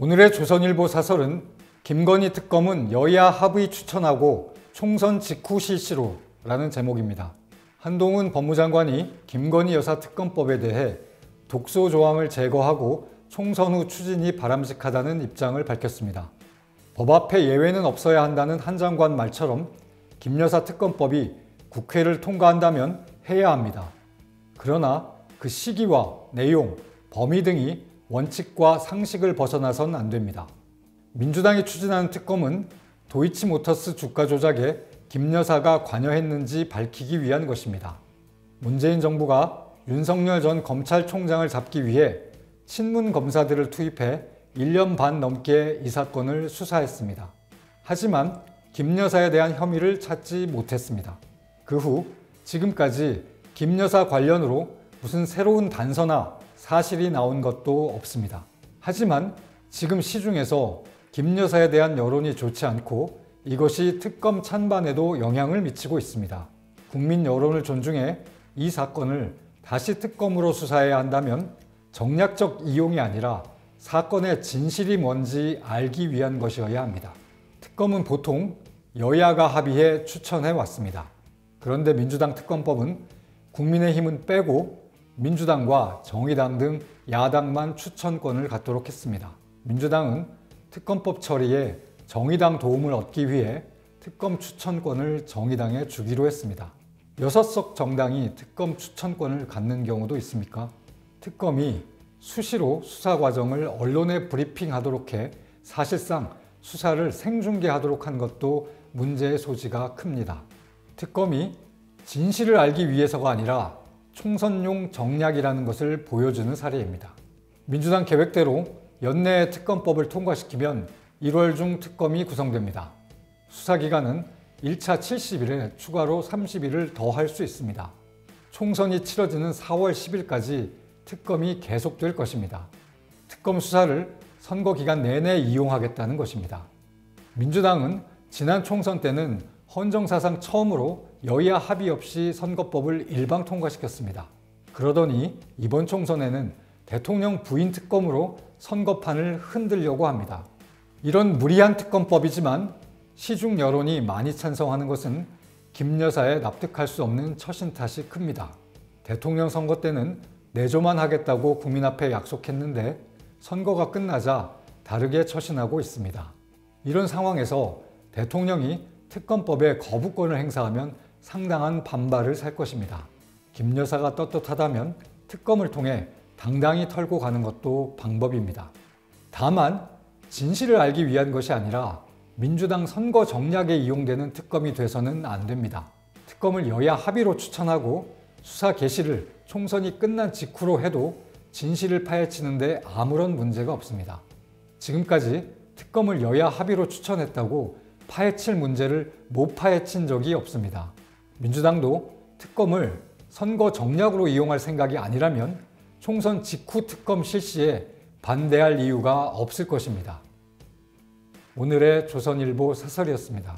오늘의 조선일보 사설은 김건희 특검은 여야 합의 추천하고 총선 직후 실시로 라는 제목입니다. 한동훈 법무장관이 김건희 여사 특검법에 대해 독소 조항을 제거하고 총선 후 추진이 바람직하다는 입장을 밝혔습니다. 법 앞에 예외는 없어야 한다는 한 장관 말처럼 김 여사 특검법이 국회를 통과한다면 해야 합니다. 그러나 그 시기와 내용, 범위 등이 원칙과 상식을 벗어나선 안 됩니다. 민주당이 추진하는 특검은 도이치모터스 주가 조작에 김 여사가 관여했는지 밝히기 위한 것입니다. 문재인 정부가 윤석열 전 검찰총장을 잡기 위해 친문 검사들을 투입해 1년 반 넘게 이 사건을 수사했습니다. 하지만 김 여사에 대한 혐의를 찾지 못했습니다. 그 후 지금까지 김 여사 관련으로 무슨 새로운 단서나 사실이 나온 것도 없습니다. 하지만 지금 시중에서 김 여사에 대한 여론이 좋지 않고 이것이 특검 찬반에도 영향을 미치고 있습니다. 국민 여론을 존중해 이 사건을 다시 특검으로 수사해야 한다면 정략적 이용이 아니라 사건의 진실이 뭔지 알기 위한 것이어야 합니다. 특검은 보통 여야가 합의해 추천해 왔습니다. 그런데 민주당 특검법은 국민의힘은 빼고 민주당과 정의당 등 야당만 추천권을 갖도록 했습니다. 민주당은 특검법 처리에 정의당 도움을 얻기 위해 특검 추천권을 정의당에 주기로 했습니다. 6석 정당이 특검 추천권을 갖는 경우도 있습니까? 특검이 수시로 수사 과정을 언론에 브리핑하도록 해 사실상 수사를 생중계하도록 한 것도 문제의 소지가 큽니다. 특검이 진실을 알기 위해서가 아니라 총선용 정략이라는 것을 보여주는 사례입니다. 민주당 계획대로 연내에 특검법을 통과시키면 1월 중 특검이 구성됩니다. 수사기간은 1차 70일에 추가로 30일을 더 할 수 있습니다. 총선이 치러지는 4월 10일까지 특검이 계속될 것입니다. 특검 수사를 선거 기간 내내 이용하겠다는 것입니다. 민주당은 지난 총선 때는 헌정사상 처음으로 여야 합의 없이 선거법을 일방 통과시켰습니다. 그러더니 이번 총선에는 대통령 부인 특검으로 선거판을 흔들려고 합니다. 이런 무리한 특검법이지만 시중 여론이 많이 찬성하는 것은 김 여사의 납득할 수 없는 처신 탓이 큽니다. 대통령 선거 때는 내조만 하겠다고 국민 앞에 약속했는데 선거가 끝나자 다르게 처신하고 있습니다. 이런 상황에서 대통령이 특검법에 거부권을 행사하면 상당한 반발을 살 것입니다. 김 여사가 떳떳하다면 특검을 통해 당당히 털고 가는 것도 방법입니다. 다만 진실을 알기 위한 것이 아니라 민주당 선거 정략에 이용되는 특검이 돼서는 안 됩니다. 특검을 여야 합의로 추천하고 수사 개시를 총선이 끝난 직후로 해도 진실을 파헤치는데 아무런 문제가 없습니다. 지금까지 특검을 여야 합의로 추천했다고 파헤칠 문제를 못 파헤친 적이 없습니다. 민주당도 특검을 선거 정략으로 이용할 생각이 아니라면 총선 직후 특검 실시에 반대할 이유가 없을 것입니다. 오늘의 조선일보 사설이었습니다.